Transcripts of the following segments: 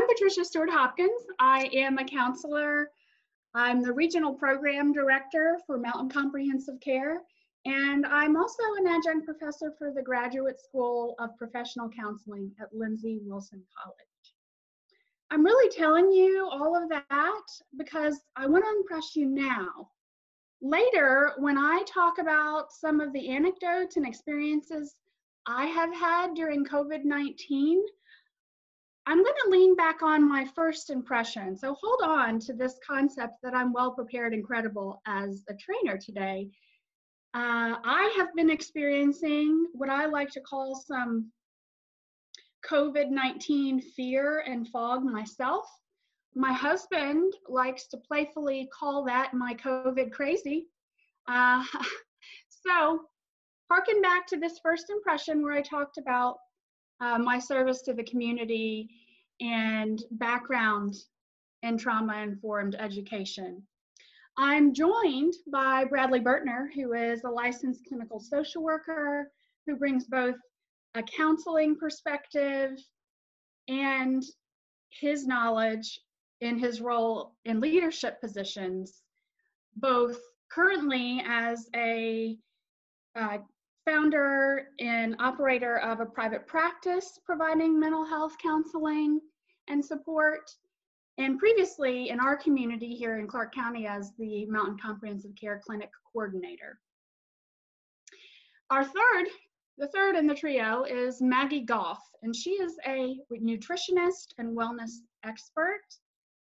I'm Patricia Stewart-Hopkins. I am a counselor. I'm the Regional Program Director for Mountain Comprehensive Care, and I'm also an adjunct professor for the Graduate School of Professional Counseling at Lindsey Wilson College. I'm really telling you all of that because I want to impress you now. Later, when I talk about some of the anecdotes and experiences I have had during COVID-19, I'm going to lean back on my first impression. So hold on to this concept that I'm well prepared and credible as a trainer today. I have been experiencing what I like to call some COVID-19 fear and fog myself. My husband likes to playfully call that my COVID crazy. So harken back to this first impression where I talked about my service to the community and background in trauma-informed education. I'm joined by Bradley Bertner, who is a licensed clinical social worker who brings both a counseling perspective and his knowledge in his role in leadership positions, both currently as a founder and operator of a private practice providing mental health counseling and support, and previously in our community here in Clark County as the Mountain Comprehensive Care Clinic Coordinator. The third in the trio is Maggie Goff, and she is a nutritionist and wellness expert.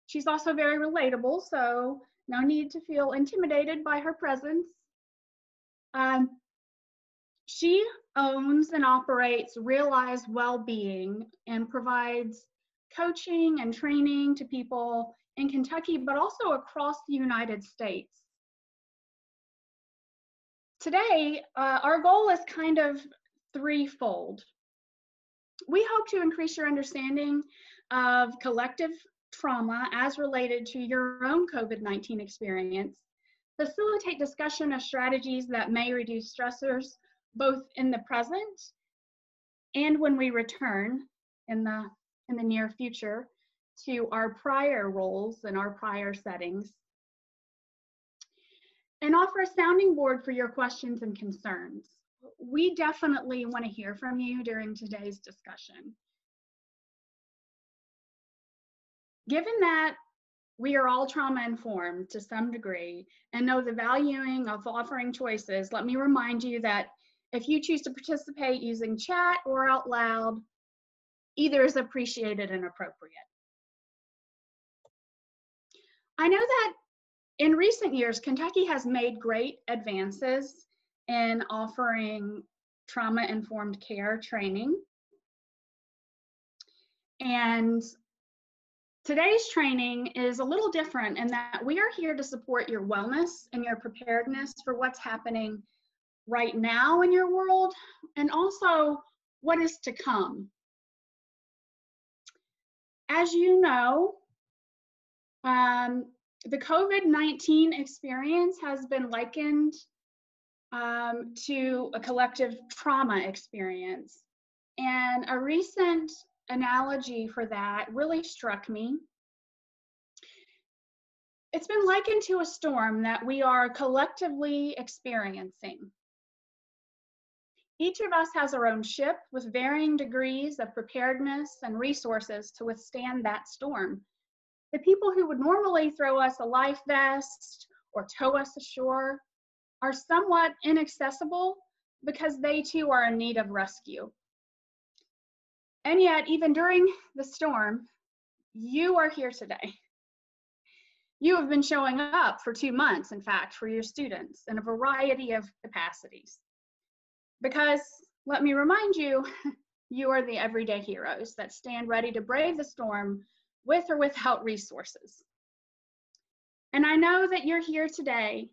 She's also very relatable, so no need to feel intimidated by her presence. She owns and operates Realize Wellbeing and provides coaching and training to people in Kentucky, but also across the United States. Today, our goal is kind of threefold. We hope to increase your understanding of collective trauma as related to your own COVID-19 experience, facilitate discussion of strategies that may reduce stressors both in the present and when we return in the near future to our prior roles and our prior settings, and offer a sounding board for your questions and concerns. We definitely want to hear from you during today's discussion. Given that we are all trauma informed to some degree and know the valuing of offering choices, let me remind you that if you choose to participate using chat or out loud, either is appreciated and appropriate. I know that in recent years, Kentucky has made great advances in offering trauma-informed care training. And today's training is a little different in that we are here to support your wellness and your preparedness for what's happening right now in your world, and also what is to come. As you know, the COVID-19 experience has been likened to a collective trauma experience. And a recent analogy for that really struck me. It's been likened to a storm that we are collectively experiencing. Each of us has our own ship with varying degrees of preparedness and resources to withstand that storm. The people who would normally throw us a life vest or tow us ashore are somewhat inaccessible because they too are in need of rescue. And yet, even during the storm, you are here today. You have been showing up for 2 months, in fact, for your students in a variety of capacities. Because, let me remind you, you are the everyday heroes that stand ready to brave the storm with or without resources. And I know that you're here today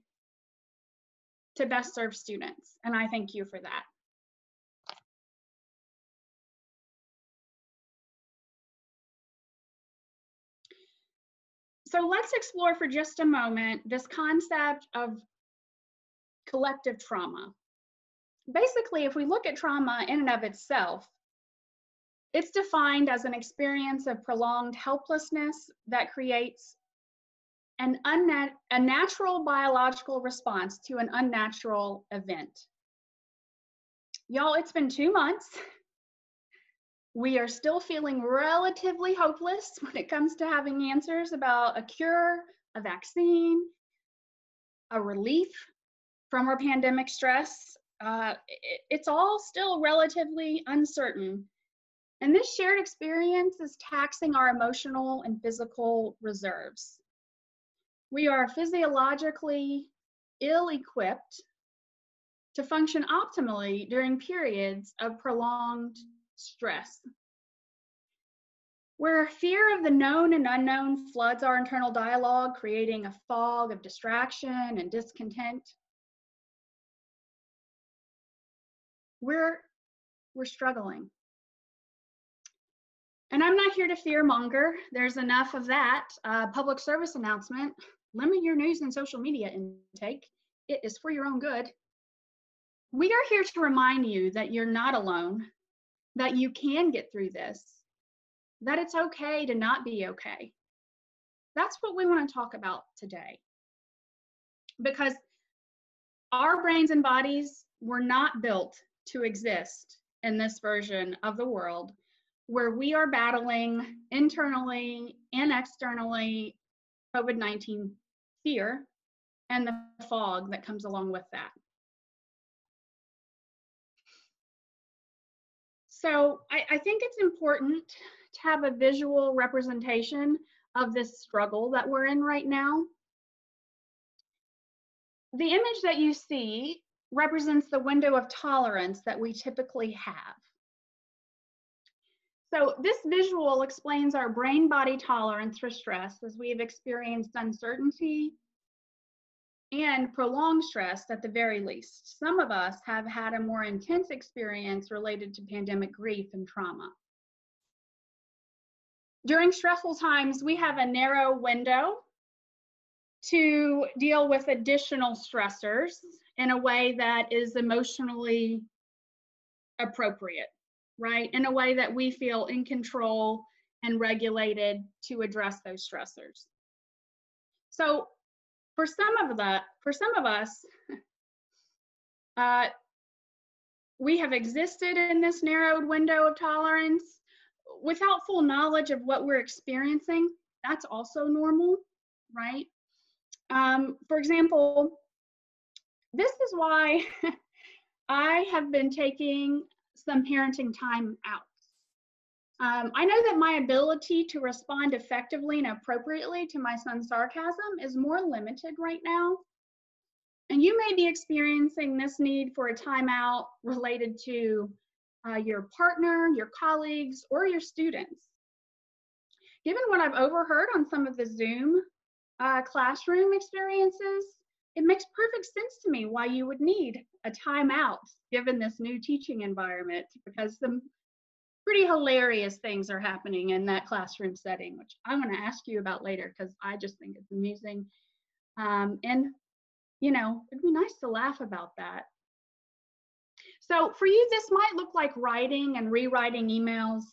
to best serve students, and I thank you for that. So let's explore for just a moment this concept of collective trauma. Basically, if we look at trauma in and of itself, It's defined as an experience of prolonged helplessness that creates a natural biological response to an unnatural event. Y'all, it's been 2 months. We are still feeling relatively hopeless when it comes to having answers about a cure, a vaccine, a relief from our pandemic stress. It's all still relatively uncertain. And this shared experience is taxing our emotional and physical reserves. We are physiologically ill-equipped to function optimally during periods of prolonged stress. Where fear of the known and unknown floods our internal dialogue, creating a fog of distraction and discontent, we're struggling. And I'm not here to fearmonger. There's enough of that. Public service announcement: limit your news and social media intake. It is for your own good. We are here to remind you that you're not alone, that you can get through this, that it's okay to not be okay. That's what we want to talk about today. Because our brains and bodies were not built to exist in this version of the world where we are battling internally and externally COVID-19 fear and the fog that comes along with that. So I think it's important to have a visual representation of this struggle that we're in right now. The image that you see represents the window of tolerance that we typically have. So this visual explains our brain-body tolerance for stress as we have experienced uncertainty and prolonged stress at the very least. Some of us have had a more intense experience related to pandemic grief and trauma. During stressful times, we have a narrow window to deal with additional stressors in a way that is emotionally appropriate, right? In a way that we feel in control and regulated to address those stressors. So for some of us, we have existed in this narrowed window of tolerance without full knowledge of what we're experiencing. That's also normal, right? For example, this is why I have been taking some parenting time out. I know that my ability to respond effectively and appropriately to my son's sarcasm is more limited right now. And you may be experiencing this need for a timeout related to your partner, your colleagues, or your students. Given what I've overheard on some of the Zoom classroom experiences, it makes perfect sense to me why you would need a timeout given this new teaching environment, because some pretty hilarious things are happening in that classroom setting, which I'm going to ask you about later because I just think it's amusing. And, you know, it'd be nice to laugh about that. So for you, this might look like writing and rewriting emails.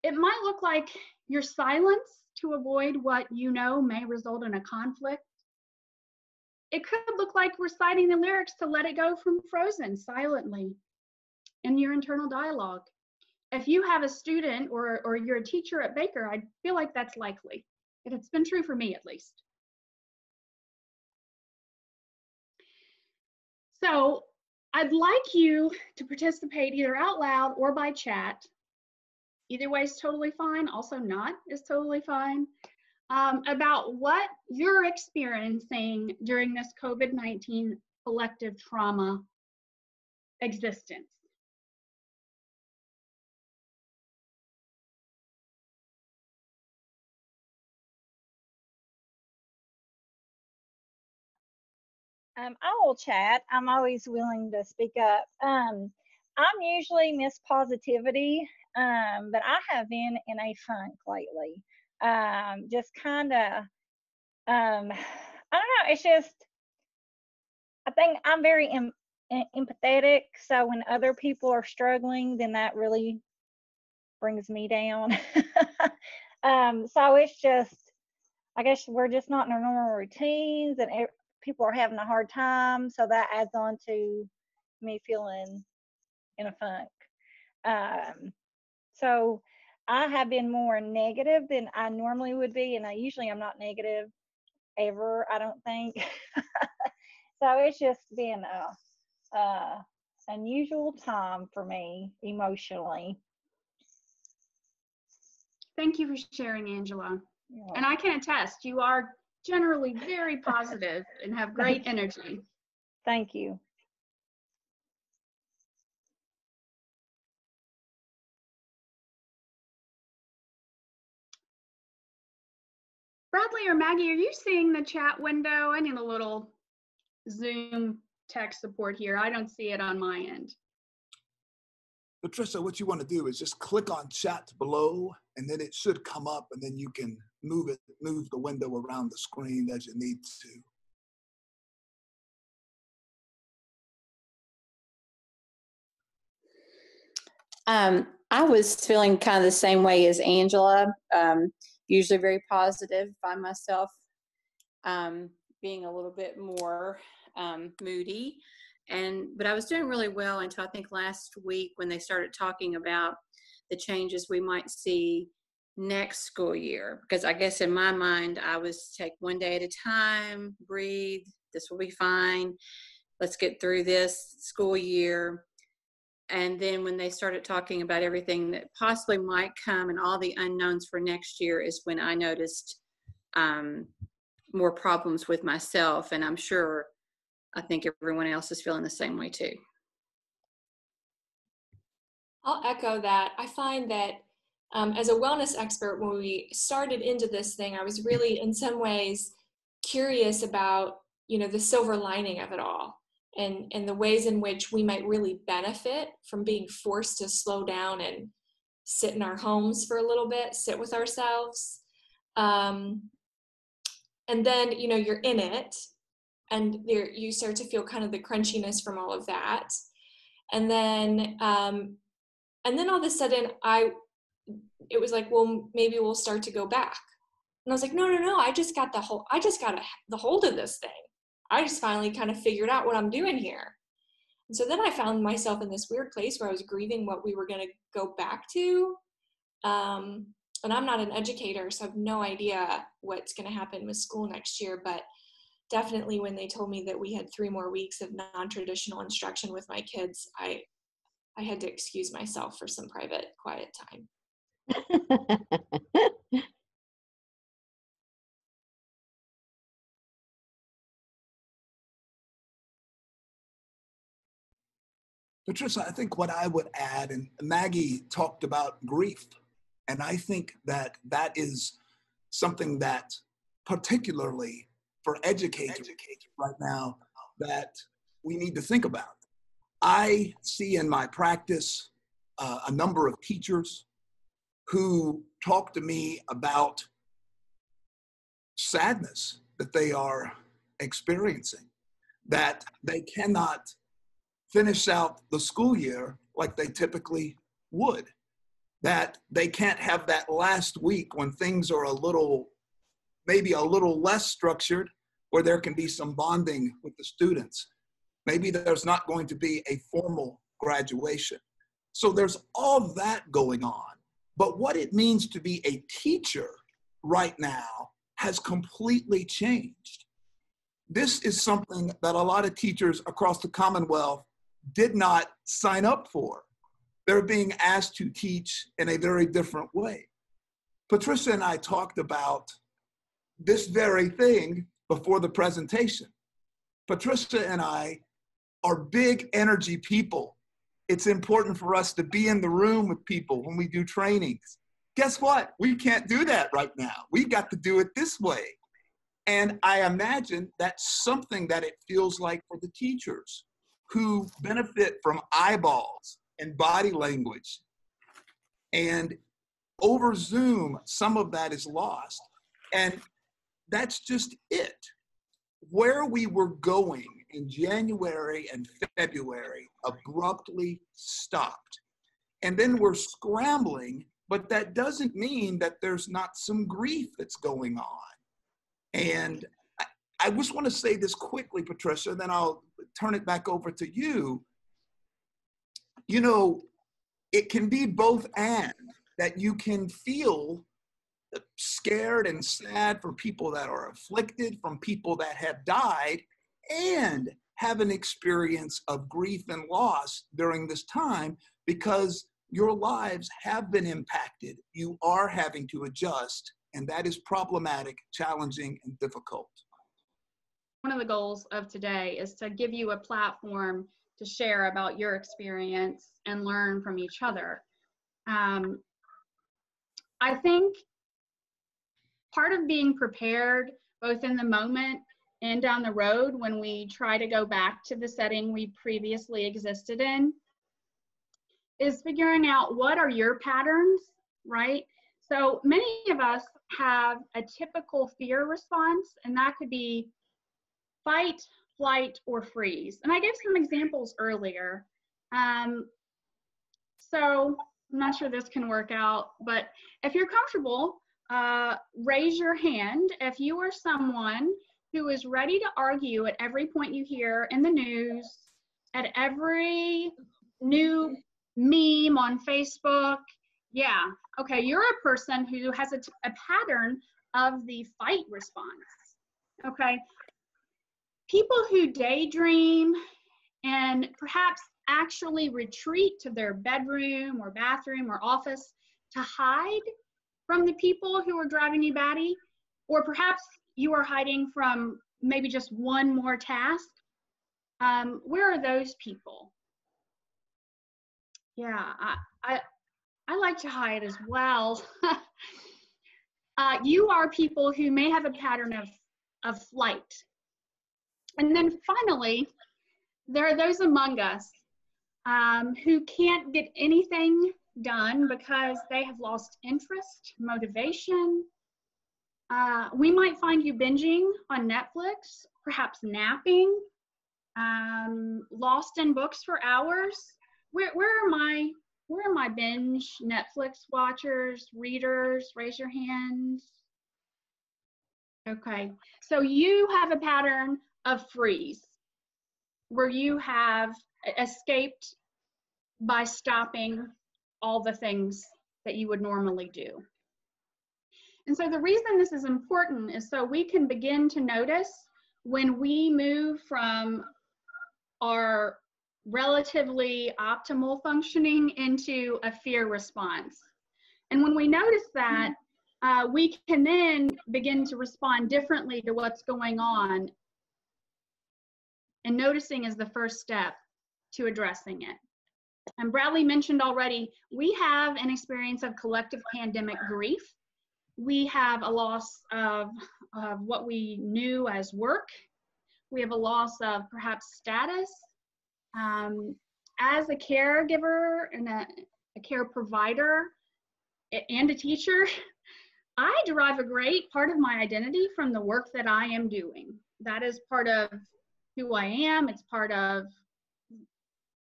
It might look like your silence to avoid what you know may result in a conflict. It could look like reciting the lyrics to Let It Go from Frozen silently in your internal dialogue. If you have a student or you're a teacher at Baker, I feel like that's likely. It's been true for me at least. So I'd like you to participate either out loud or by chat. Either way is totally fine. Also not is totally fine. About what you're experiencing during this COVID-19 collective trauma existence. I will chat. I'm always willing to speak up. I'm usually Miss Positivity, but I have been in a funk lately. Just kind of, I don't know. It's just, I think I'm very empathetic. So when other people are struggling, then that really brings me down. So it's just, I guess we're just not in our normal routines, and people are having a hard time. So that adds on to me feeling in a funk. So I have been more negative than I normally would be, and I'm not negative ever, I don't think. So it's just been a unusual time for me emotionally. Thank you for sharing, Angela. You're And I can attest, you are generally very positive and have great energy. Thank you. Bradley or Maggie, are you seeing the chat window? I need a little Zoom tech support here. I don't see it on my end. Patricia, what you want to do is just click on chat below, and then it should come up, and then you can move the window around the screen as you need to. I was feeling kind of the same way as Angela, usually very positive. Find myself being a little bit more moody. But I was doing really well until I think last week when they started talking about the changes we might see next school year. Because I guess in my mind, I was take one day at a time, breathe, this will be fine. Let's get through this school year. And then when they started talking about everything that possibly might come and all the unknowns for next year is when I noticed more problems with myself. And I think everyone else is feeling the same way too. I'll echo that. I find that as a wellness expert, when we started into this thing, I was really in some ways curious about, the silver lining of it all. And the ways in which we might really benefit from being forced to slow down and sit in our homes for a little bit, sit with ourselves. And then, you're in it, and you start to feel kind of the crunchiness from all of that. And then all of a sudden, it was like, well, maybe we'll start to go back. And I was like, no, I just got the hold of this thing. I just finally kind of figured out what I'm doing here. And so then I found myself in this weird place where I was grieving what we were going to go back to. And I'm not an educator, so I have no idea what's going to happen with school next year. But definitely when they told me that we had 3 more weeks of non-traditional instruction with my kids, I had to excuse myself for some private, quiet time. Patricia, I think what I would add, and Maggie talked about grief, and I think that is something that particularly for educators right now that we need to think about. I see in my practice a number of teachers who talk to me about sadness that they are experiencing, that they cannot finish out the school year like they typically would, that they can't have that last week when things are maybe a little less structured, where there can be some bonding with the students. Maybe there's not going to be a formal graduation. So there's all that going on. But what it means to be a teacher right now has completely changed. This is something that a lot of teachers across the Commonwealth did not sign up for. They're being asked to teach in a very different way. Patricia and I talked about this very thing before the presentation. Patricia and I are big energy people. It's important for us to be in the room with people when we do trainings. Guess what? We can't do that right now. We've got to do it this way. And I imagine that's something that it feels like for the teachers who benefit from eyeballs and body language. And over Zoom, some of that is lost. And that's just it. Where we were going in January and February abruptly stopped. And then we're scrambling but that doesn't mean that there's not some grief that's going on. And I just want to say this quickly, Patricia, then I'll turn it back over to you. You know, it can be both and, that you can feel scared and sad for people that are afflicted, from people that have died, and have an experience of grief and loss during this time, because your lives have been impacted. You are having to adjust, and that is problematic, challenging, and difficult. One of the goals of today is to give you a platform to share about your experience and learn from each other. I think part of being prepared, both in the moment and down the road when we try to go back to the setting we previously existed in, is figuring out what are your patterns, right? So many of us have a typical fear response, and that could be fight, flight, or freeze. And I gave some examples earlier. So I'm not sure this can work out, but if you're comfortable, raise your hand if you are someone who is ready to argue at every point you hear in the news, at every new meme on Facebook. Yeah, okay, you're a person who has a pattern of the fight response, okay? People who daydream and perhaps actually retreat to their bedroom or bathroom or office to hide from the people who are driving you batty, or perhaps you are hiding from maybe just one more task. Where are those people? Yeah, I like to hide as well. You are people who may have a pattern of flight. And then finally, there are those among us who can't get anything done because they have lost interest, motivation. We might find you binging on Netflix, perhaps napping, lost in books for hours. Where are my binge Netflix watchers, readers? Raise your hands. Okay, so you have a pattern of freeze, where you have escaped by stopping all the things that you would normally do. And so the reason this is important is so we can begin to notice when we move from our relatively optimal functioning into a fear response. And when we notice that, we can then begin to respond differently to what's going on. And noticing is the first step to addressing it. And Bradley mentioned already, we have an experience of collective pandemic grief. We have a loss of what we knew as work. We have a loss of perhaps status. As a caregiver and a care provider and a teacher, I derive a great part of my identity from the work that I am doing. That is part of who I am. It's part of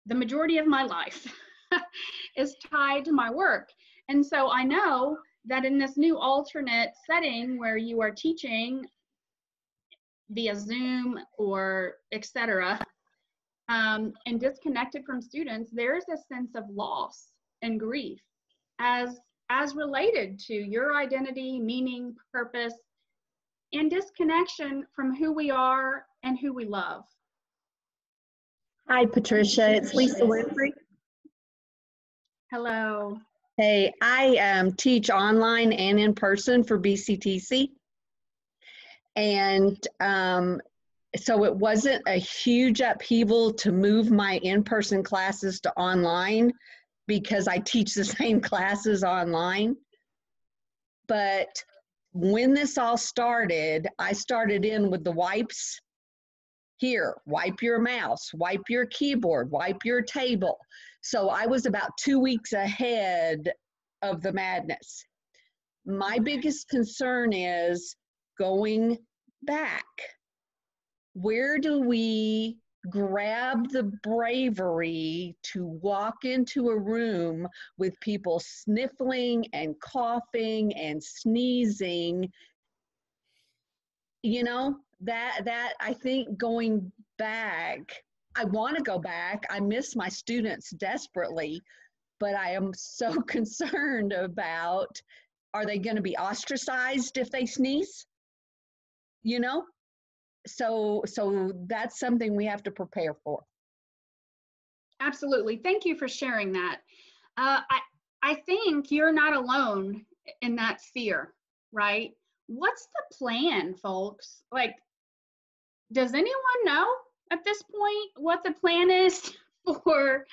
the majority of my life is tied to my work. And so I know that in this new alternate setting where you are teaching via Zoom or etc., and disconnected from students, there's a sense of loss and grief as related to your identity, meaning, purpose, and disconnection from who we are and who we love. Hi, Patricia. It's Lisa Winfrey. Hello. Hey, I teach online and in person for BCTC. And so it wasn't a huge upheaval to move my in-person classes to online because I teach the same classes online. But when this all started, I started in with the wipes. Here, wipe your mouse, wipe your keyboard, wipe your table. So I was about 2 weeks ahead of the madness. My biggest concern is going back. Where do we grab the bravery to walk into a room with people sniffling and coughing and sneezing. You know, that I think going back, I want to go back. I miss my students desperately, but I am so concerned about, are they going to be ostracized if they sneeze? You know? So that's something we have to prepare for. Absolutely. Thank you for sharing that. I think you're not alone in that fear, right? What's the plan, folks? Like, does anyone know at this point what the plan is for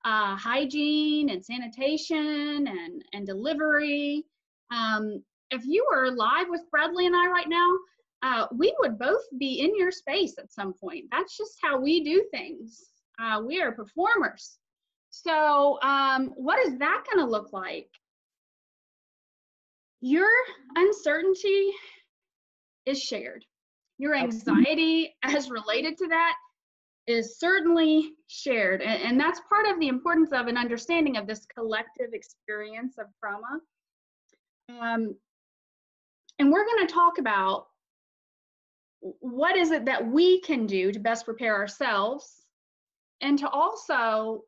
hygiene and sanitation and delivery? If you were live with Bradley and I right now, we would both be in your space at some point. That's just how we do things. We are performers. So what is that going to look like? Your uncertainty is shared. Your anxiety as related to that is certainly shared. And that's part of the importance of an understanding of this collective experience of trauma. And we're going to talk about what is it that we can do to best prepare ourselves, and to also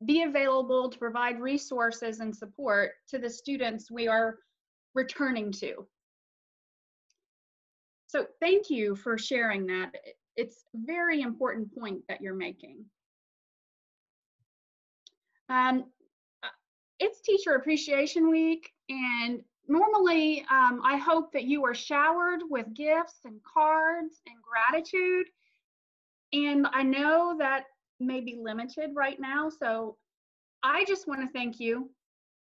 be available to provide resources and support to the students we are returning to. So thank you for sharing that. It's a very important point that you're making. It's Teacher Appreciation Week, and normally I hope that you are showered with gifts and cards and gratitude. And I know that may be limited right now, so I just want to thank you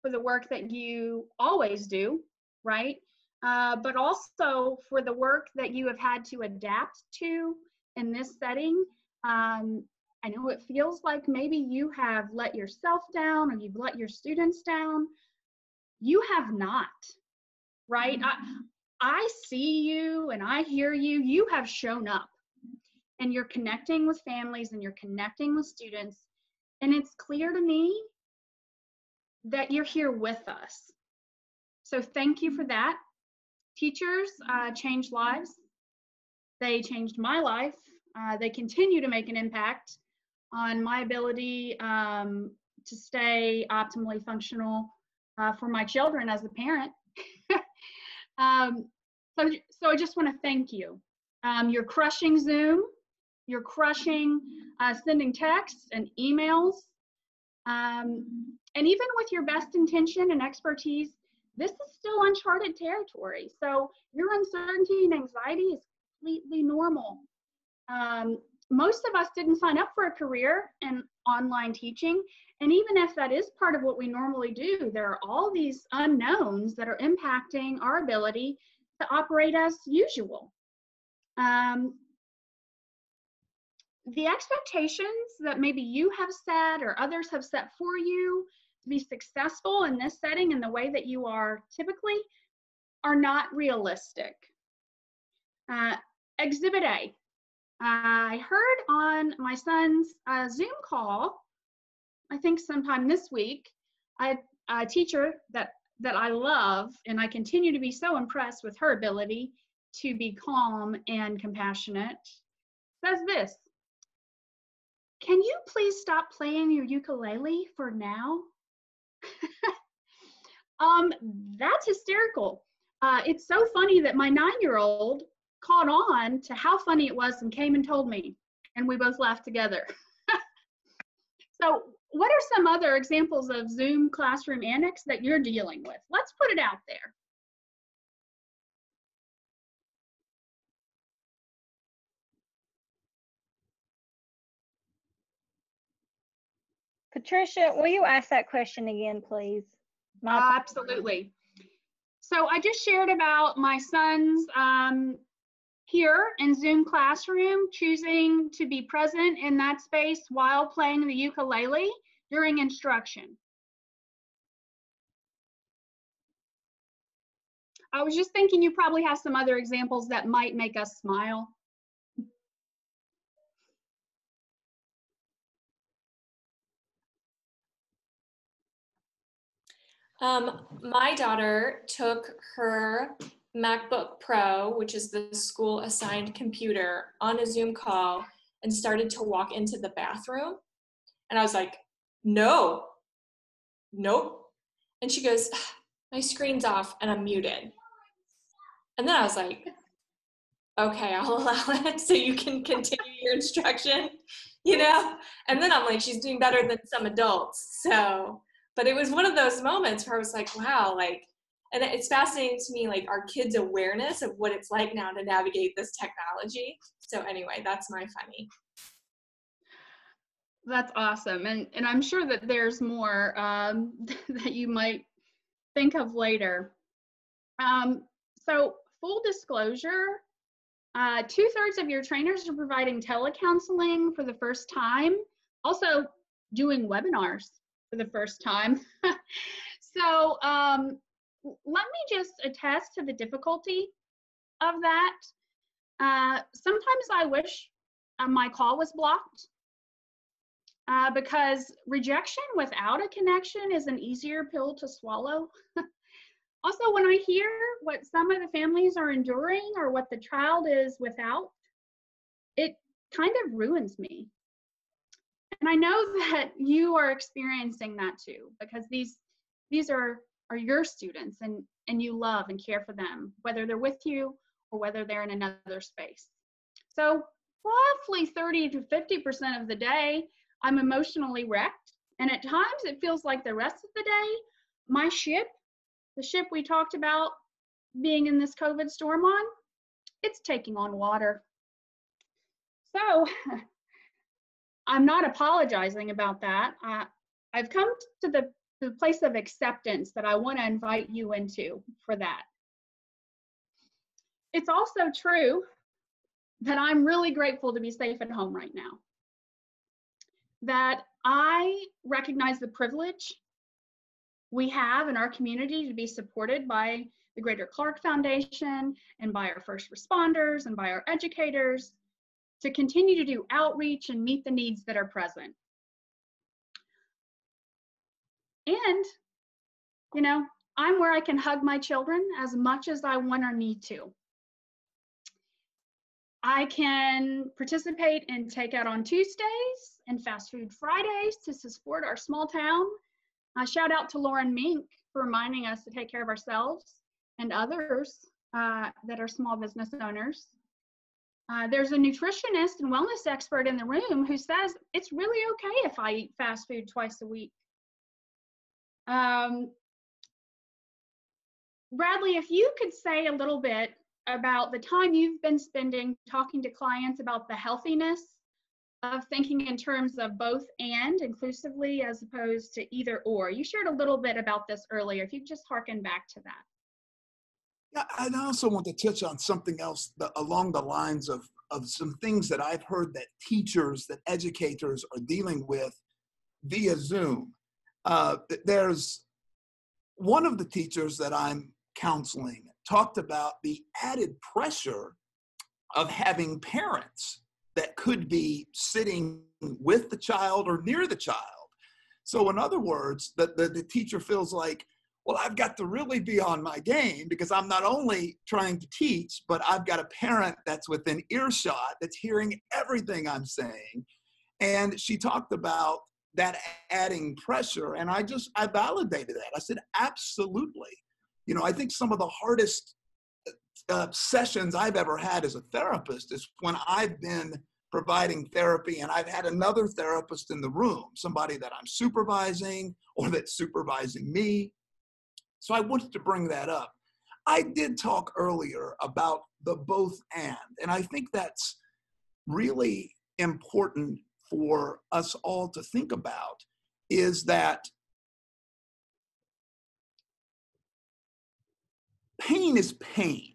for the work that you always do, right? But also for the work that you have had to adapt to in this setting. I know it feels like maybe you have let yourself down or you've let your students down. You have not, right? I see you and I hear you. You have shown up and you're connecting with families and you're connecting with students. And it's clear to me that you're here with us. So thank you for that. Teachers change lives. They changed my life. They continue to make an impact on my ability to stay optimally functional for my children as a parent. So I just want to thank you. You're crushing Zoom. You're crushing sending texts and emails. And even with your best intention and expertise, this is still uncharted territory. So your uncertainty and anxiety is completely normal. Most of us didn't sign up for a career in online teaching. And even if that is part of what we normally do, there are all these unknowns that are impacting our ability to operate as usual. The expectations that maybe you have set or others have set for you to be successful in this setting in the way that you are typically are not realistic. Exhibit A. I heard on my son's Zoom call, I think sometime this week, a teacher that I love, and I continue to be so impressed with her ability to be calm and compassionate, says this: "Can you please stop playing your ukulele for now?" That's hysterical. It's so funny that my 9-year-old caught on to how funny it was and came and told me, and we both laughed together. So what are some other examples of Zoom classroom antics that you're dealing with? Let's put it out there. Patricia, will you ask that question again, please? Absolutely. So I just shared about my son's here in Zoom classroom choosing to be present in that space while playing the ukulele during instruction. I was just thinking you probably have some other examples that might make us smile. My daughter took her MacBook Pro, which is the school assigned computer, on a Zoom call and started to walk into the bathroom. And I was like, no, nope. And she goes, my screen's off and I'm muted. And then I was like, okay, I'll allow it so you can continue your instruction, you know? And then I'm like, she's doing better than some adults. So, but it was one of those moments where I was like, wow, like, and it's fascinating to me, like our kids' awareness of what it's like now to navigate this technology. So anyway, that's my funny. That's awesome. And I'm sure that there's more that you might think of later. So full disclosure, 2/3 of your trainers are providing telecounseling for the first time, also doing webinars for the first time. So let me just attest to the difficulty of that. Sometimes I wish my call was blocked. Because rejection without a connection is an easier pill to swallow. Also, when I hear what some of the families are enduring or what the child is without, it kind of ruins me. And I know that you are experiencing that too, because these are your students and you love and care for them, whether they're with you or whether they're in another space. So roughly 30 to 50% of the day, I'm emotionally wrecked, and at times it feels like the rest of the day, my ship, the ship we talked about being in this COVID storm on, it's taking on water. So I'm not apologizing about that. I've come to the place of acceptance that I want to invite you into for that. It's also true that I'm really grateful to be safe at home right now. That I recognize the privilege we have in our community to be supported by the Greater Clark Foundation and by our first responders and by our educators to continue to do outreach and meet the needs that are present. And, you know, I'm where I can hug my children as much as I want or need to. I can participate in Takeout on Tuesdays and Fast Food Fridays to support our small town. Shout out to Lauren Mink for reminding us to take care of ourselves and others that are small business owners. There's a nutritionist and wellness expert in the room who says it's really okay if I eat fast food twice a week. Bradley, if you could say a little bit about the time you've been spending talking to clients about the healthiness of thinking in terms of both and inclusively as opposed to either or. You shared a little bit about this earlier. If you could just harken back to that. Yeah, and I also want to touch on something else along the lines of some things that I've heard that teachers, that educators are dealing with via Zoom. There's one of the teachers that I'm counseling talked about the added pressure of having parents that could be sitting with the child or near the child. So in other words, the teacher feels like, well, I've got to really be on my game because I'm not only trying to teach, but I've got a parent that's within earshot that's hearing everything I'm saying. And she talked about that adding pressure. And I validated that. I said, absolutely. You know, I think some of the hardest sessions I've ever had as a therapist is when I've been providing therapy and I've had another therapist in the room, somebody that I'm supervising or that's supervising me. So I wanted to bring that up. I did talk earlier about the both and I think that's really important for us all to think about, is that pain is pain.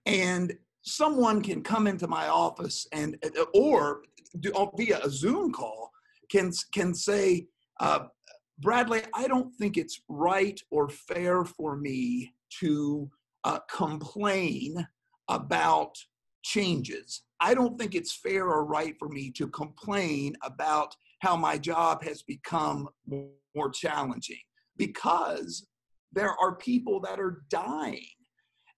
And someone can come into my office and, or via a Zoom call, can say, Bradley, I don't think it's right or fair for me to complain about changes. I don't think it's fair or right for me to complain about how my job has become more challenging. because there are people that are dying.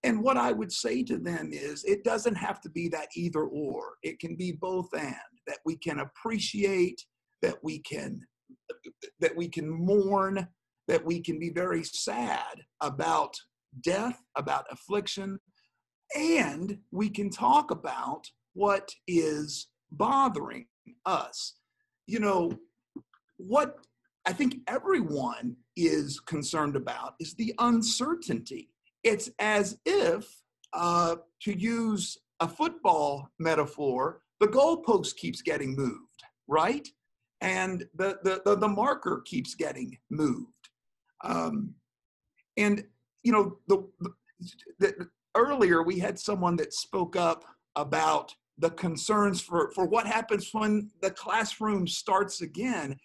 And what I would say to them is, it doesn't have to be that either or. It can be both and, that we can appreciate, that we can mourn, that we can be very sad about death, about affliction, and we can talk about what is bothering us. You know, what I think everyone is concerned about is the uncertainty. It's as if, to use a football metaphor, the goalpost keeps getting moved, right? And the marker keeps getting moved. And, you know, earlier we had someone that spoke up about the concerns for what happens when the classroom starts again.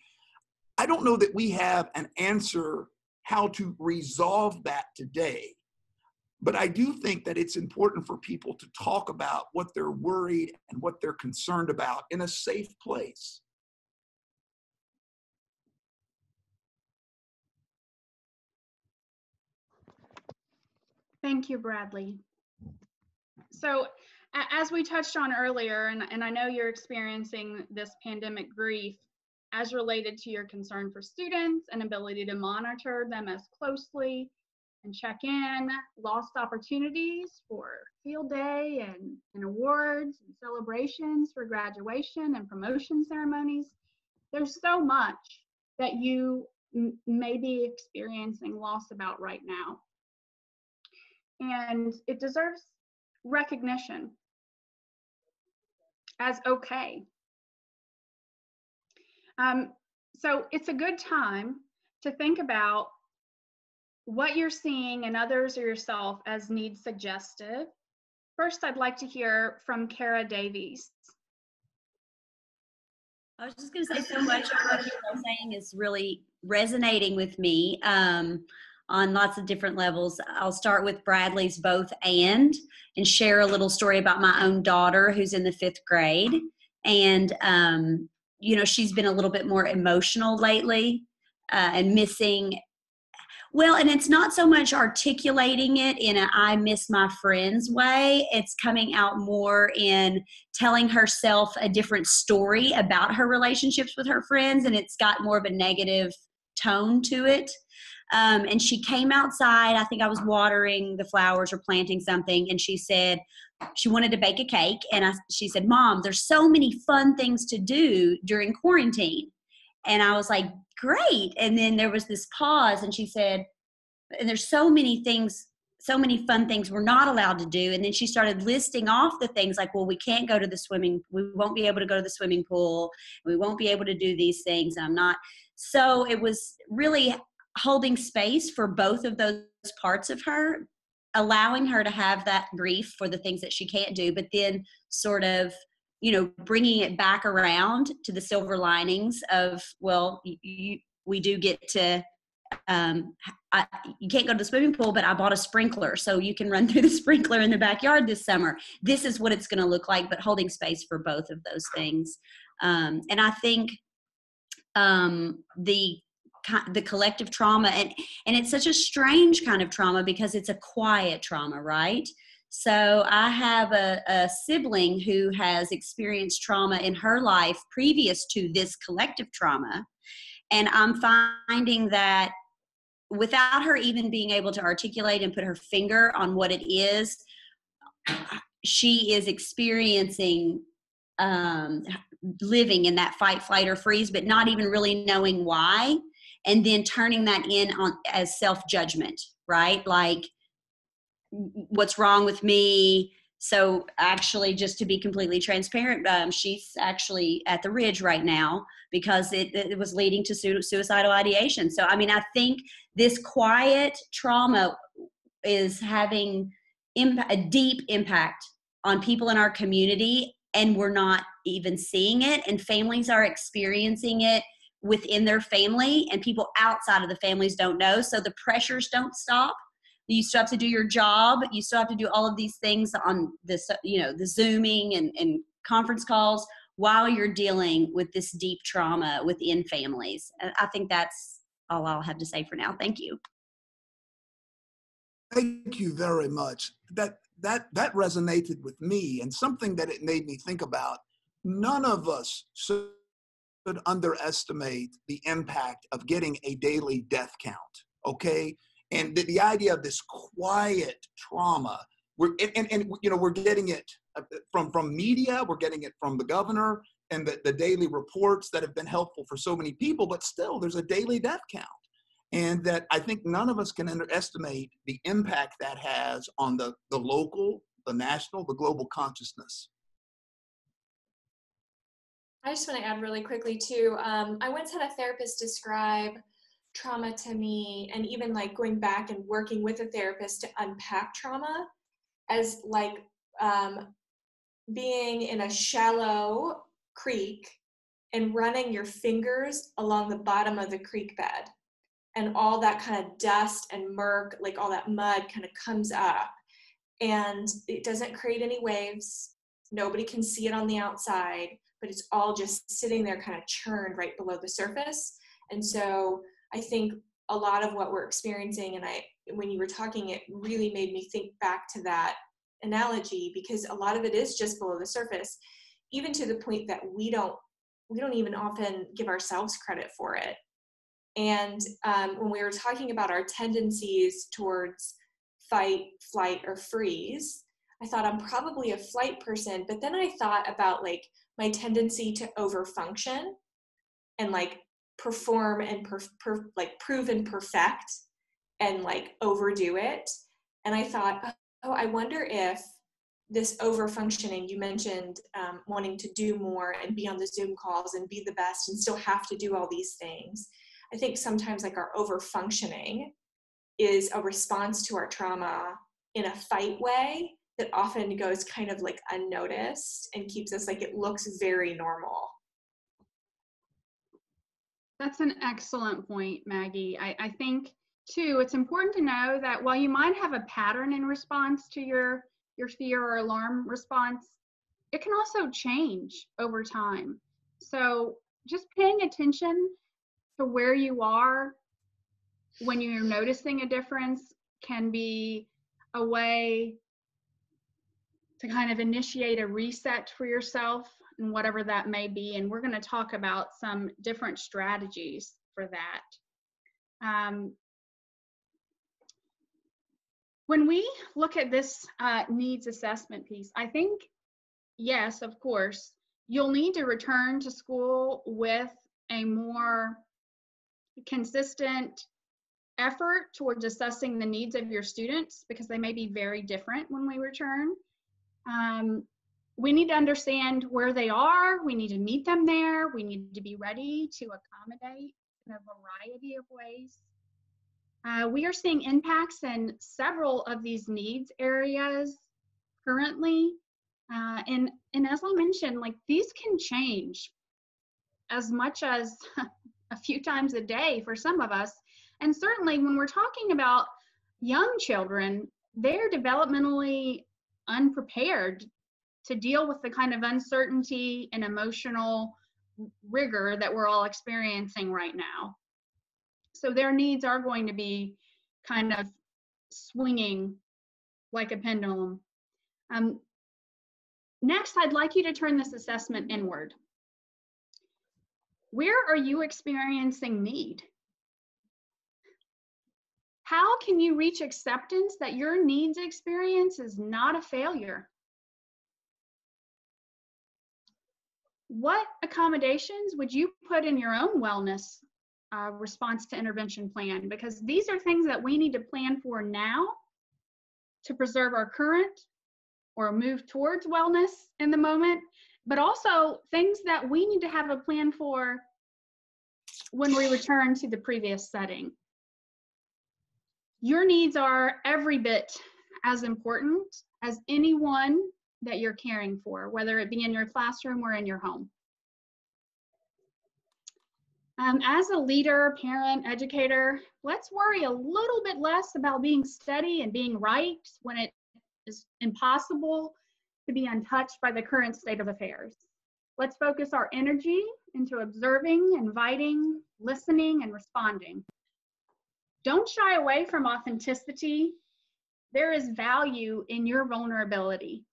I don't know that we have an answer how to resolve that today. But I do think that it's important for people to talk about what they're worried and what they're concerned about in a safe place. Thank you, Bradley. So as we touched on earlier, and I know you're experiencing this pandemic grief as related to your concern for students and ability to monitor them as closely and check in, lost opportunities for field day and awards and celebrations for graduation and promotion ceremonies. There's so much that you may be experiencing loss about right now. And it deserves recognition as okay. So it's a good time to think about what you're seeing in others or yourself as needs suggestive. First, I'd like to hear from Kara Davies. I was just going to say, so much of what you're saying is really resonating with me on lots of different levels. I'll start with Bradley's both and share a little story about my own daughter who's in the 5th grade. And, you know, she's been a little bit more emotional lately and missing. Well, and it's not so much articulating it in a I miss my friends way. It's coming out more in telling herself a different story about her relationships with her friends, and it's got more of a negative tone to it. And she came outside. I think I was watering the flowers or planting something, and she said she wanted to bake a cake. And she said, "Mom, there's so many fun things to do during quarantine." And I was like, "Great." And then there was this pause, and she said, "And there's so many things, so many fun things we're not allowed to do." And then she started listing off the things like, well, we can't go to the we won't be able to go to the swimming pool. We won't be able to do these things. I'm not. So it was really holding space for both of those parts of her, allowing her to have that grief for the things that she can't do, but then sort of, you know, bringing it back around to the silver linings of, well, we do get to, you can't go to the swimming pool, but I bought a sprinkler, so you can run through the sprinkler in the backyard this summer. This is what it's going to look like, but holding space for both of those things. And I think the collective trauma, and it's such a strange kind of trauma because it's a quiet trauma, right? So I have a sibling who has experienced trauma in her life previous to this collective trauma. And I'm finding that without her even being able to articulate and put her finger on what it is, she is experiencing living in that fight, flight, or freeze, but not even really knowing why. And then turning that in on as self-judgment, right? Like, what's wrong with me? So actually, just to be completely transparent, she's actually at the Ridge right now because it was leading to suicidal ideation. So, I mean, I think this quiet trauma is having a deep impact on people in our community, and we're not even seeing it. And families are experiencing it within their family, and people outside of the families don't know. So the pressures don't stop. You still have to do your job. You still have to do all of these things on this, you know, the Zooming and conference calls while you're dealing with this deep trauma within families. And I think that's all I'll have to say for now. Thank you. Thank you very much. That resonated with me, and something that it made me think about. None of us should underestimate the impact of getting a daily death count. Okay, and the idea of this quiet trauma. We're getting it from media. We're getting it from the governor and the daily reports that have been helpful for so many people. But still, there's a daily death count. And that I think none of us can underestimate the impact that has on the local, the national, the global consciousness. I just want to add really quickly too, I once had a therapist describe trauma to me, and even like going back and working with a therapist to unpack trauma as like being in a shallow creek and running your fingers along the bottom of the creek bed. And all that kind of dust and murk, like all that mud kind of comes up, and it doesn't create any waves. Nobody can see it on the outside, but it's all just sitting there kind of churned right below the surface. And so I think a lot of what we're experiencing, and when you were talking, it really made me think back to that analogy, because a lot of it is just below the surface, even to the point that we don't even often give ourselves credit for it. And when we were talking about our tendencies towards fight, flight, or freeze, I thought I'm probably a flight person, but then I thought about like my tendency to overfunction and like perform and like prove and perfect and like overdo it. And I thought, oh, I wonder if this overfunctioning, you mentioned wanting to do more and be on the Zoom calls and be the best and still have to do all these things. I think sometimes like our overfunctioning is a response to our trauma in a fight way that often goes kind of like unnoticed and keeps us like, it looks very normal. That's an excellent point, Maggie. I think too, it's important to know that while you might have a pattern in response to your fear or alarm response, it can also change over time. So just paying attention to where you are when you're noticing a difference can be a way to kind of initiate a reset for yourself and whatever that may be. And we're going to talk about some different strategies for that. When we look at this needs assessment piece, I think, yes, of course, you'll need to return to school with a more consistent effort towards assessing the needs of your students, because they may be very different when we return. We need to understand where they are. We need to meet them there. We need to be ready to accommodate in a variety of ways. We are seeing impacts in several of these needs areas currently. And as I mentioned, like these can change as much as a few times a day for some of us. And certainly when we're talking about young children, they're developmentally unprepared to deal with the kind of uncertainty and emotional rigor that we're all experiencing right now. So their needs are going to be kind of swinging like a pendulum. Next, I'd like you to turn this assessment inward. Where are you experiencing need? How can you reach acceptance that your needs experience is not a failure? What accommodations would you put in your own wellness response to intervention plan? Because these are things that we need to plan for now to preserve our current or move towards wellness in the moment, but also things that we need to have a plan for when we return to the previous setting. Your needs are every bit as important as anyone that you're caring for, whether it be in your classroom or in your home. As a leader, parent, educator, let's worry a little bit less about being steady and being right when it is impossible to be untouched by the current state of affairs. Let's focus our energy into observing, inviting, listening, and responding. Don't shy away from authenticity. There is value in your vulnerability.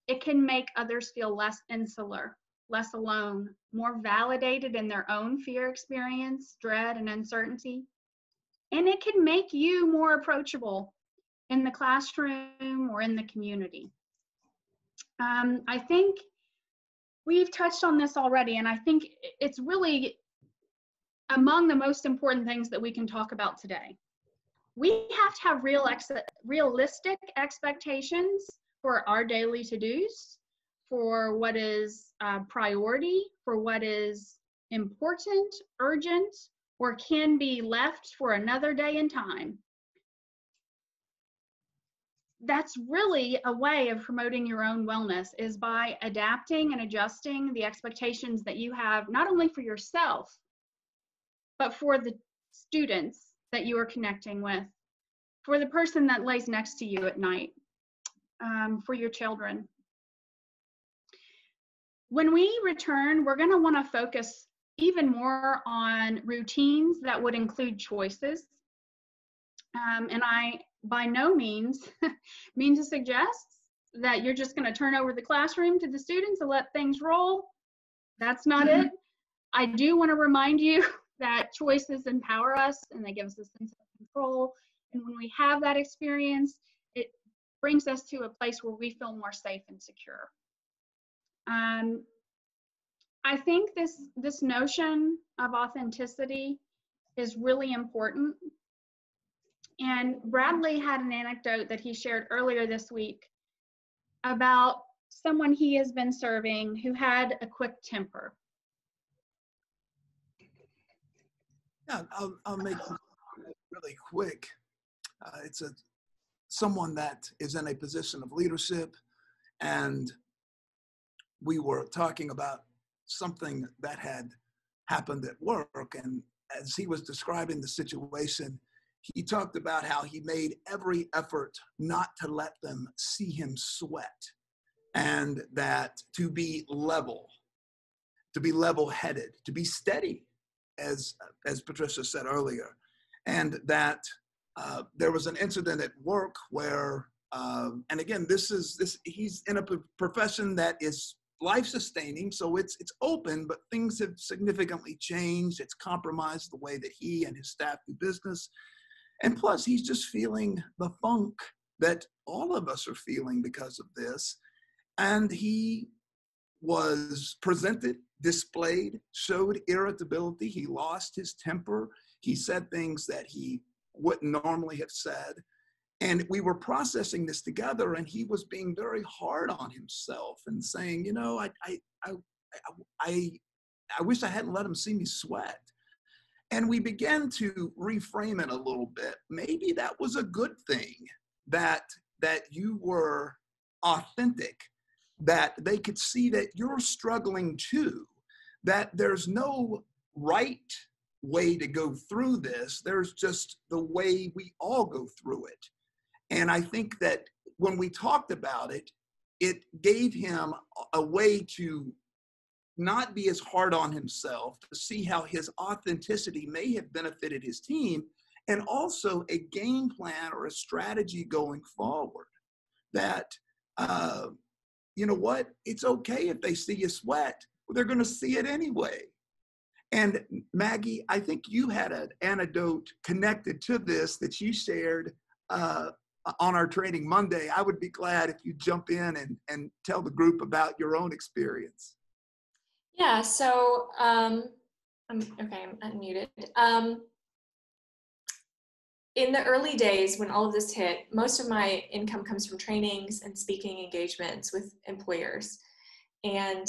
It can make others feel less insular, less alone, more validated in their own fear experience, dread, and uncertainty. And it can make you more approachable in the classroom or in the community. I think we've touched on this already, and I think it's really among the most important things that we can talk about today. We have to have realistic expectations for our daily to-dos, for what is priority, for what is important, urgent, or can be left for another day and time. That's really a way of promoting your own wellness, is by adapting and adjusting the expectations that you have, not only for yourself, but for the students that you are connecting with, for the person that lays next to you at night, for your children. When we return, we're going to want to focus even more on routines that would include choices. And I, by no means, mean to suggest that you're just going to turn over the classroom to the students and let things roll. That's not it. I do want to remind you that choices empower us and they give us a sense of control. And when we have that experience, it brings us to a place where we feel more safe and secure. I think this notion of authenticity is really important. And Bradley had an anecdote that he shared earlier this week about someone he has been serving who had a quick temper. Yeah, I'll make it really quick. It's someone that is in a position of leadership, and we were talking about something that had happened at work, and as he was describing the situation, he talked about how he made every effort not to let them see him sweat, and that to be level-headed, to be steady, as Patricia said earlier, and that there was an incident at work where, and again, he's in a profession that is life-sustaining, so it's open, but things have significantly changed. It's compromised the way that he and his staff do business. And plus, he's just feeling the funk that all of us are feeling because of this. And he was presented, displayed, showed irritability. He lost his temper. He said things that he wouldn't normally have said. And we were processing this together, and he was being very hard on himself and saying, you know, I wish I hadn't let him see me sweat. And we began to reframe it a little bit. Maybe that was a good thing, that you were authentic, that they could see that you're struggling too, that there's no right way to go through this. There's just the way we all go through it. And I think that when we talked about it, it gave him a way to not be as hard on himself, to see how his authenticity may have benefited his team, and also a game plan or a strategy going forward that, you know what, it's okay if they see you sweat. Well, they're going to see it anyway. And Maggie, I think you had an anecdote connected to this that you shared on our Training Monday. I would be glad if you jump in and tell the group about your own experience. Yeah, so, I'm unmuted. In the early days when all of this hit, most of my income comes from trainings and speaking engagements with employers. And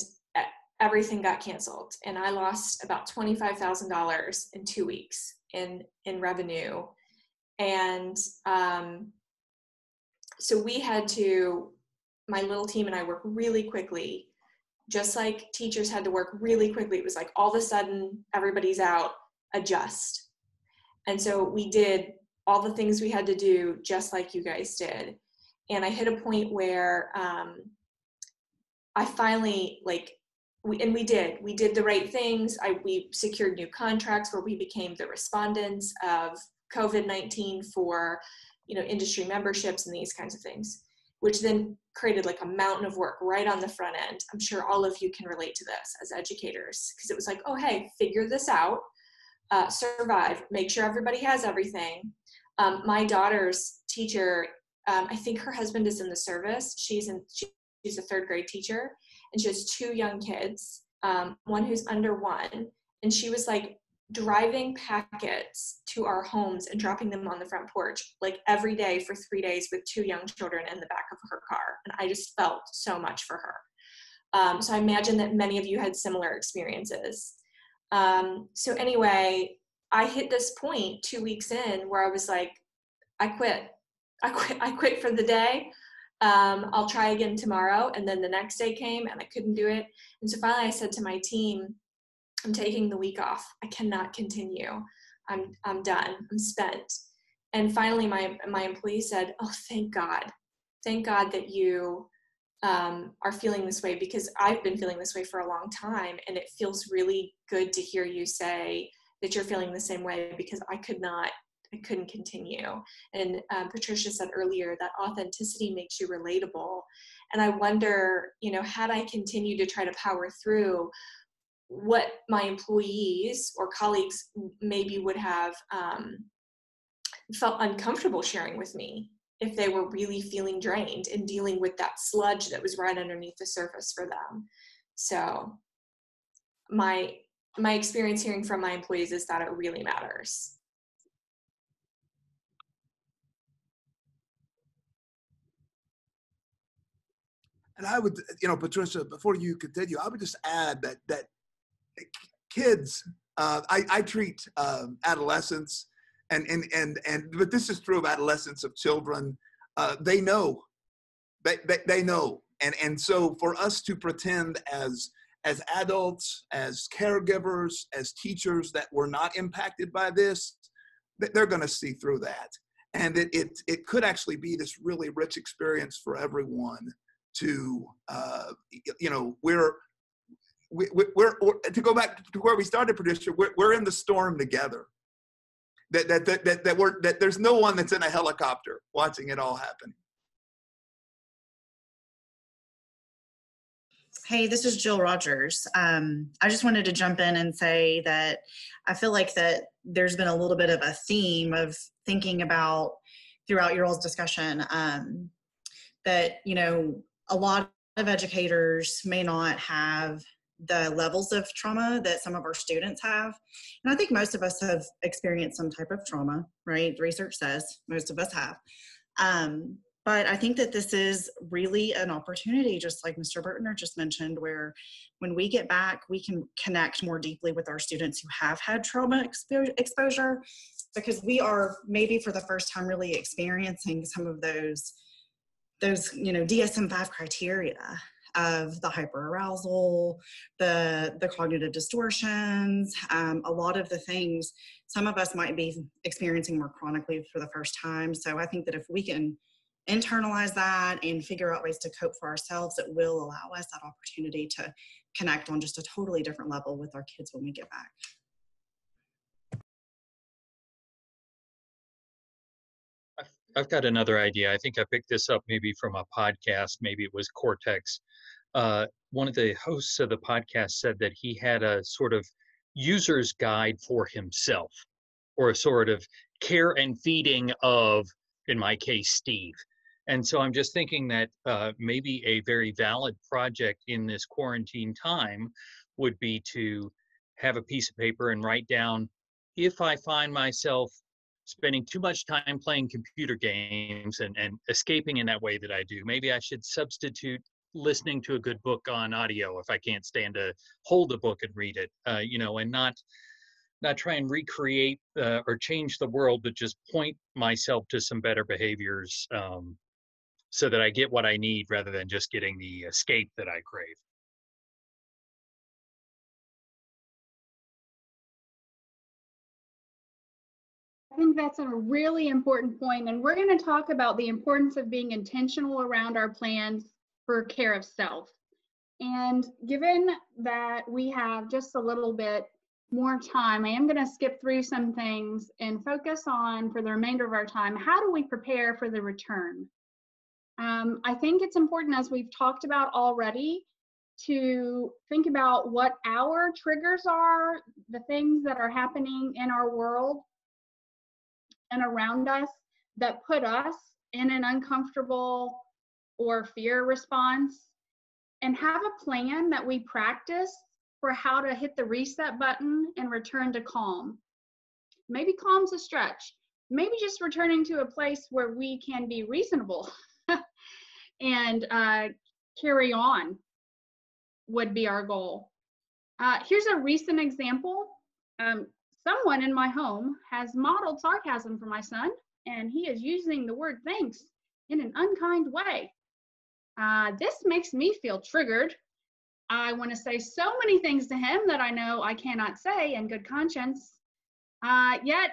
everything got canceled. And I lost about $25,000 in 2 weeks in revenue. And so we had to, my little team and I worked really quickly, just like teachers had to work really quickly. It was like all of a sudden everybody's out, adjust. And so we did all the things we had to do just like you guys did. And I hit a point where I finally, we did the right things. We secured new contracts where we became the respondents of COVID-19 for, industry memberships and these kinds of things, which then created like a mountain of work right on the front end. I'm sure all of you can relate to this as educators, because it was like, oh, hey, figure this out, survive, make sure everybody has everything. My daughter's teacher, I think her husband is in the service. She's a third grade teacher, and she has 2 young kids, one who's under 1, and she was like driving packets to our homes and dropping them on the front porch like every day for 3 days with 2 young children in the back of her car. And I just felt so much for her. So I imagine that many of you had similar experiences. So anyway, I hit this point 2 weeks in where I was like, I quit for the day. I'll try again tomorrow. And then the next day came and I couldn't do it. And so finally I said to my team, I'm taking the week off. I cannot continue. I'm done. I'm spent. And finally my employee said, oh, thank God that you are feeling this way, because I've been feeling this way for a long time. And it feels really good to hear you say that you're feeling the same way, because I couldn't continue. And Patricia said earlier that authenticity makes you relatable. And I wonder, had I continued to try to power through, what my employees or colleagues maybe would have felt uncomfortable sharing with me if they were really feeling drained and dealing with that sludge that was right underneath the surface for them. So my experience hearing from my employees is that it really matters. And I would, Patricia, before you continue, I would just add that kids, I treat adolescents, but this is true of adolescents, of children. They know, they know, and so for us to pretend as adults, as caregivers, as teachers, that we're not impacted by this, they're going to see through that, and it could actually be this really rich experience for everyone. To we're to go back to where we started, Patricia, we're in the storm together. That there's no one that's in a helicopter watching it all happen. Hey, this is Jill Rogers. I just wanted to jump in and say that I feel like that there's been a little bit of a theme of thinking about throughout your all's discussion that, a lot of educators may not have the levels of trauma that some of our students have. And I think most of us have experienced some type of trauma, right? The research says most of us have. But I think that this is really an opportunity, just like Mr. Burtner just mentioned, where when we get back, we can connect more deeply with our students who have had trauma exposure, because we are maybe for the first time really experiencing some of those DSM-5 criteria of the hyperarousal, the cognitive distortions, a lot of the things some of us might be experiencing more chronically for the first time. So I think that if we can internalize that and figure out ways to cope for ourselves, it will allow us that opportunity to connect on just a totally different level with our kids when we get back. I've got another idea. I think I picked this up maybe from a podcast. Maybe it was Cortex. One of the hosts of the podcast said that he had a sort of user's guide for himself, or a sort of care and feeding of, in my case, Steve. And so I'm just thinking that maybe a very valid project in this quarantine time would be to have a piece of paper and write down, if I find myself spending too much time playing computer games and escaping in that way that I do, maybe I should substitute listening to a good book on audio if I can't stand to hold a book and read it, and not try and recreate or change the world, but just point myself to some better behaviors so that I get what I need rather than just getting the escape that I crave. I think that's a really important point, and we're going to talk about the importance of being intentional around our plans for care of self. And given that we have just a little bit more time, I am going to skip through some things and focus on, for the remainder of our time, how do we prepare for the return? I think it's important, as we've talked about already, to think about what our triggers are, the things that are happening in our world and around us that put us in an uncomfortable or fear response, and have a plan that we practice for how to hit the reset button and return to calm. Maybe calm's a stretch. Maybe just returning to a place where we can be reasonable and carry on would be our goal. Here's a recent example. Someone in my home has modeled sarcasm for my son, and he is using the word thanks in an unkind way. This makes me feel triggered. I want to say so many things to him that I know I cannot say in good conscience. Yet,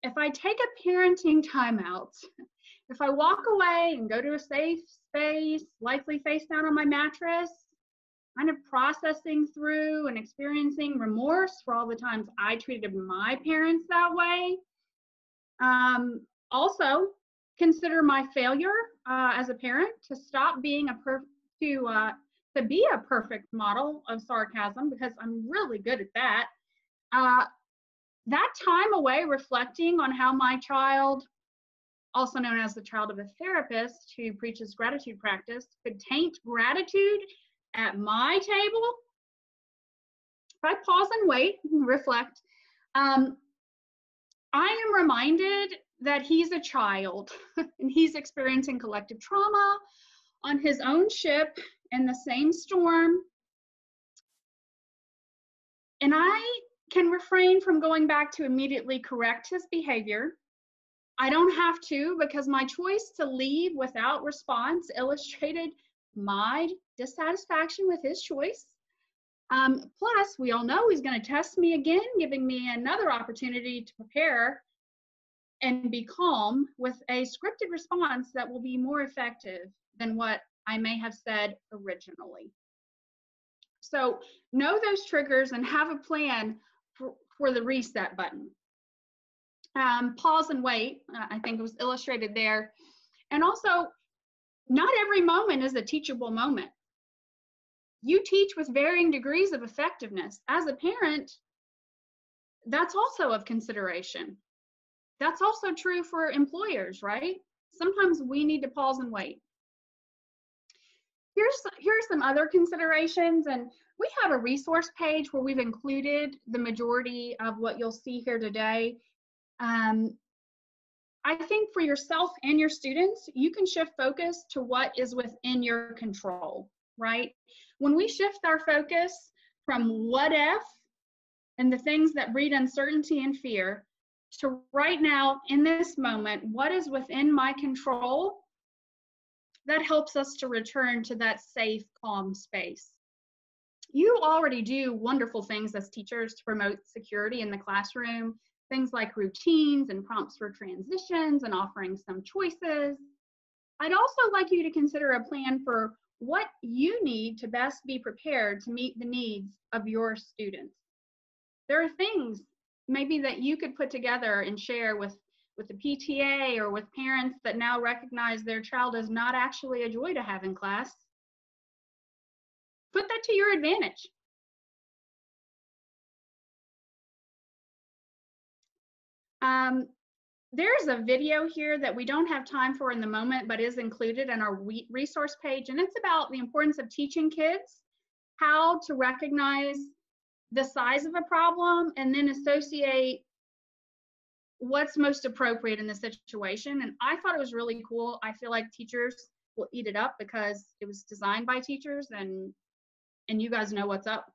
if I take a parenting timeout, if I walk away and go to a safe space, likely face down on my mattress, kind of processing through and experiencing remorse for all the times I treated my parents that way. Also, consider my failure as a parent to stop being to be a perfect model of sarcasm, because I'm really good at that. That time away reflecting on how my child, also known as the child of a therapist who preaches gratitude practice, could taint gratitude at my table. If I pause and wait and reflect, I am reminded that he's a child and he's experiencing collective trauma on his own ship in the same storm. And I can refrain from going back to immediately correct his behavior. I don't have to, because my choice to leave without response illustrated my dissatisfaction with his choice. Plus, we all know he's going to test me again, giving me another opportunity to prepare and be calm with a scripted response that will be more effective than what I may have said originally. So know those triggers and have a plan for the reset button. Pause and wait, I think it was illustrated there. And also, not every moment is a teachable moment. You teach with varying degrees of effectiveness. As a parent, that's also of consideration. That's also true for employers, right? Sometimes we need to pause and wait. Here's some other considerations, and we have a resource page where we've included the majority of what you'll see here today. I think for yourself and your students, you can shift focus to what is within your control, right? When we shift our focus from what if and the things that breed uncertainty and fear to right now, in this moment, what is within my control, that helps us to return to that safe, calm space. You already do wonderful things as teachers to promote security in the classroom, things like routines and prompts for transitions and offering some choices. I'd also like you to consider a plan for what you need to best be prepared to meet the needs of your students. There are things maybe that you could put together and share with the PTA or with parents that now recognize their child is not actually a joy to have in class. Put that to your advantage. There's a video here that we don't have time for in the moment, but is included in our resource page, and it's about the importance of teaching kids how to recognize the size of a problem and then associate what's most appropriate in the situation. And I thought it was really cool. I feel like teachers will eat it up because it was designed by teachers, and you guys know what's up.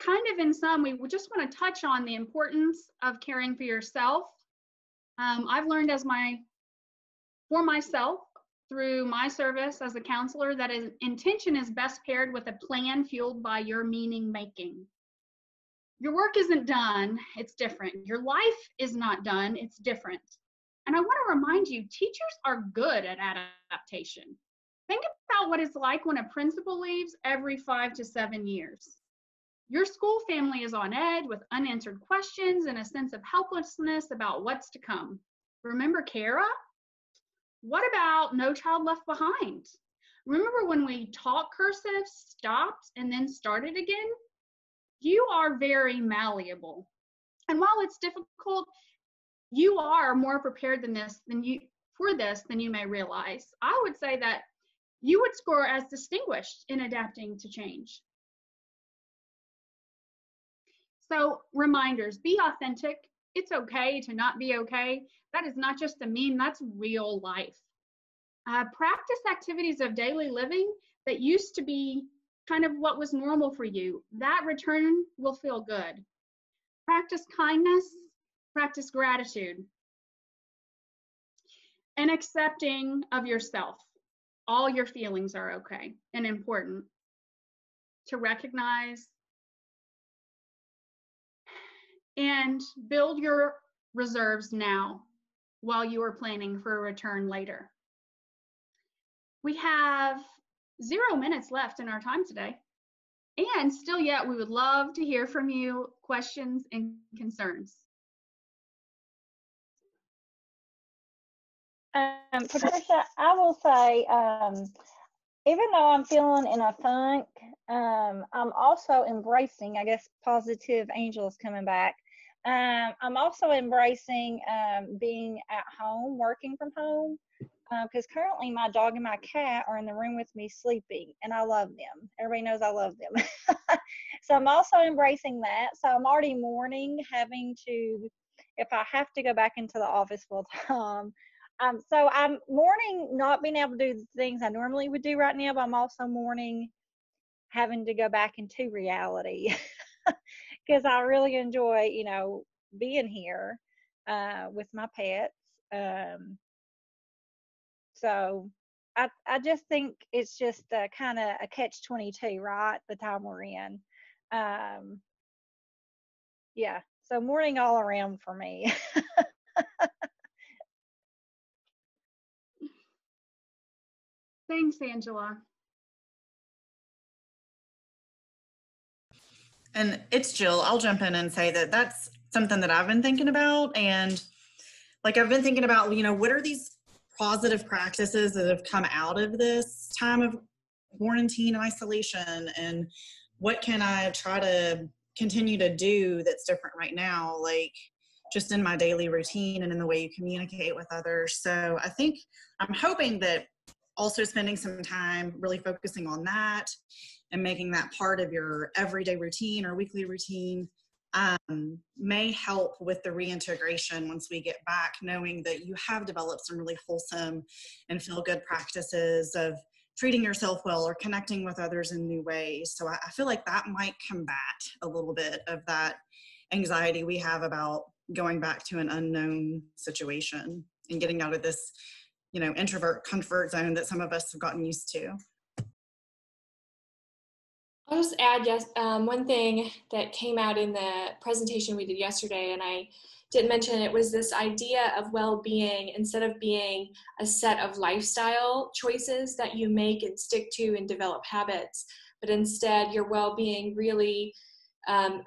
Kind of in sum, we just want to touch on the importance of caring for yourself. I've learned for myself through my service as a counselor that intention is best paired with a plan fueled by your meaning making. Your work isn't done, it's different. Your life is not done, it's different. And I want to remind you, teachers are good at adaptation. Think about what it's like when a principal leaves every 5 to 7 years. Your school family is on edge with unanswered questions and a sense of helplessness about what's to come. Remember Kara? What about No Child Left Behind? Remember when we taught cursive, stopped, and then started again? You are very malleable. And while it's difficult, you are more prepared than you may realize. I would say that you would score as distinguished in adapting to change. So reminders, be authentic. It's okay to not be okay. That is not just a meme, that's real life. Practice activities of daily living that used to be kind of what was normal for you. That return will feel good. Practice kindness, practice gratitude, and accepting of yourself. All your feelings are okay and important to recognize, and build your reserves now while you are planning for a return later. We have 0 minutes left in our time today. And still yet, we would love to hear from you, questions and concerns. Patricia, I will say, even though I'm feeling in a funk, I'm also embracing, I guess, positive Angela's coming back. I'm also embracing being at home, working from home, because currently my dog and my cat are in the room with me sleeping, and I love them. Everybody knows I love them. So I'm also embracing that. So I'm already mourning having to, if I have to go back into the office full time. So I'm mourning not being able to do the things I normally would do right now, but I'm also mourning having to go back into reality because I really enjoy, being here with my pets. So I just think it's just kind of a catch-22, right? The time we're in. Yeah, so mourning all around for me. Thanks, Angela. And it's Jill. I'll jump in and say that that's something that I've been thinking about. And like, I've been thinking about, what are these positive practices that have come out of this time of quarantine and isolation? And what can I try to continue to do that's different right now? Like, just in my daily routine and in the way you communicate with others. So I think I'm hoping that also spending some time really focusing on that and making that part of your everyday routine or weekly routine may help with the reintegration once we get back, knowing that you have developed some really wholesome and feel good practices of treating yourself well or connecting with others in new ways. So I feel like that might combat a little bit of that anxiety we have about going back to an unknown situation and getting out of this, introvert comfort zone that some of us have gotten used to. I'll just add, one thing that came out in the presentation we did yesterday, and I didn't mention it, was this idea of well-being instead of being a set of lifestyle choices that you make and stick to and develop habits, but instead your well-being really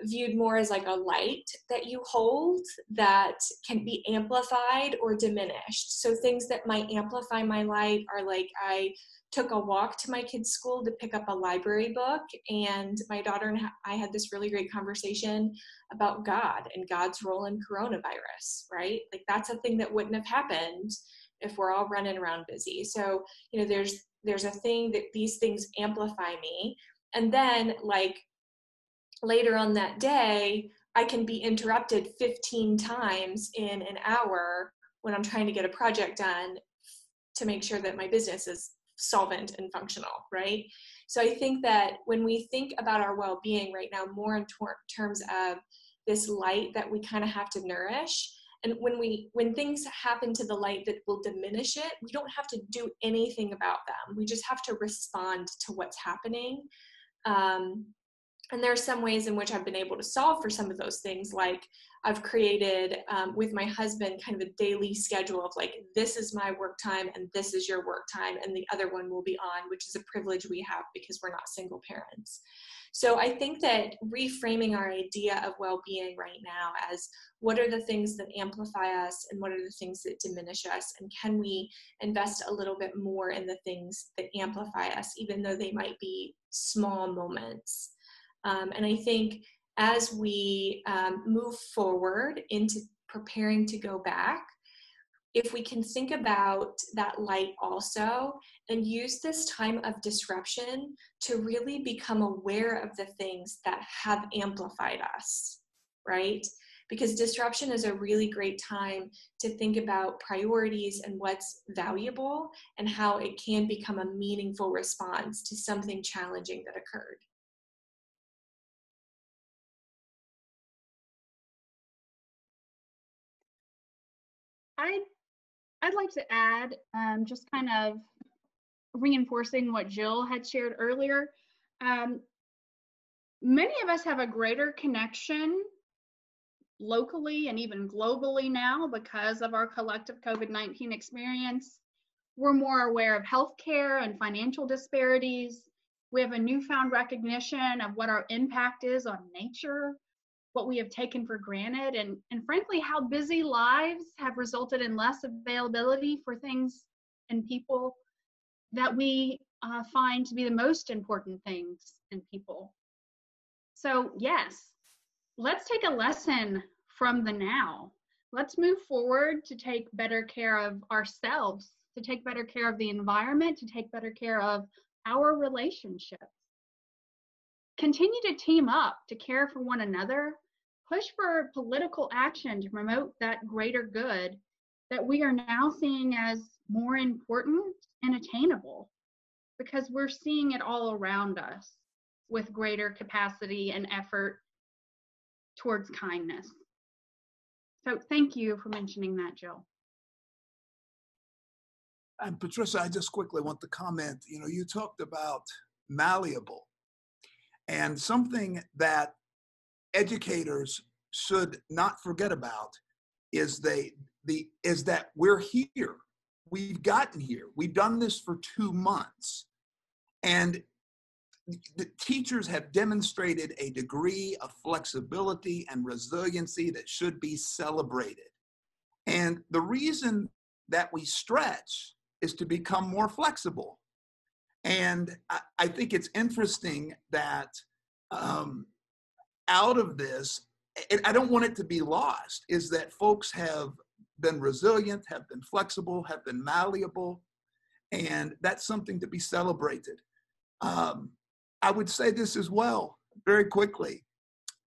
viewed more as like a light that you hold that can be amplified or diminished. So things that might amplify my light are like, I took a walk to my kids' school to pick up a library book, and my daughter and I had this really great conversation about God and God's role in coronavirus, right? Like, that's a thing that wouldn't have happened if we're all running around busy. So, there's a thing that these things amplify me. And then, like, later on that day, I can be interrupted 15 times in an hour when I'm trying to get a project done to make sure that my business is solvent and functional, right? So I think that when we think about our well-being right now, more in terms of this light that we kind of have to nourish, and when things happen to the light that will diminish it, we don't have to do anything about them. We just have to respond to what's happening. And there are some ways in which I've been able to solve for some of those things. Like I've created with my husband kind of a daily schedule of like, this is my work time and this is your work time, and the other one will be on, which is a privilege we have because we're not single parents. So I think that reframing our idea of well-being right now as what are the things that amplify us and what are the things that diminish us, and can we invest a little bit more in the things that amplify us, even though they might be small moments. And I think as we move forward into preparing to go back, if we can think about that light also and use this time of disruption to really become aware of the things that have amplified us, right? Because disruption is a really great time to think about priorities and what's valuable and how it can become a meaningful response to something challenging that occurred. I'd like to add, just kind of reinforcing what Jill had shared earlier. Many of us have a greater connection locally and even globally now because of our collective COVID-19 experience. We're more aware of healthcare and financial disparities. We have a newfound recognition of what our impact is on nature, what we have taken for granted, and frankly, how busy lives have resulted in less availability for things and people that we find to be the most important things in people. So yes, let's take a lesson from the now. Let's move forward to take better care of ourselves, to take better care of the environment, to take better care of our relationships. Continue to team up to care for one another. Push for political action to promote that greater good that we are now seeing as more important and attainable, because we're seeing it all around us with greater capacity and effort towards kindness. So thank you for mentioning that, Jill. And Patricia, I just quickly want to comment, you talked about malleable, and something that educators should not forget about is that we're here. We've gotten here. We've done this for 2 months. And the teachers have demonstrated a degree of flexibility and resiliency that should be celebrated. And the reason that we stretch is to become more flexible. And I think it's interesting that out of this, and I don't want it to be lost, is that folks have been resilient, have been flexible, have been malleable, and that's something to be celebrated. I would say this as well, very quickly.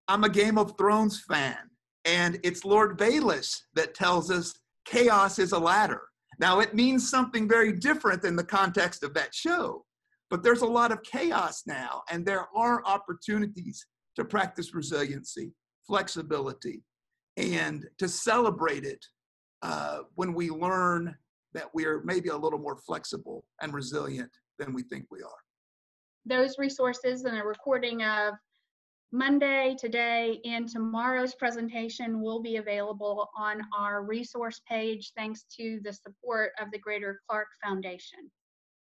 I'm a Game of Thrones fan, and it's Lord Baelish that tells us chaos is a ladder. Now, it means something very different in the context of that show, but there's a lot of chaos now, and there are opportunities to practice resiliency, flexibility, and to celebrate it when we learn that we're maybe a little more flexible and resilient than we think we are. Those resources and a recording of Monday, today, and tomorrow's presentation will be available on our resource page thanks to the support of the Greater Clark Foundation.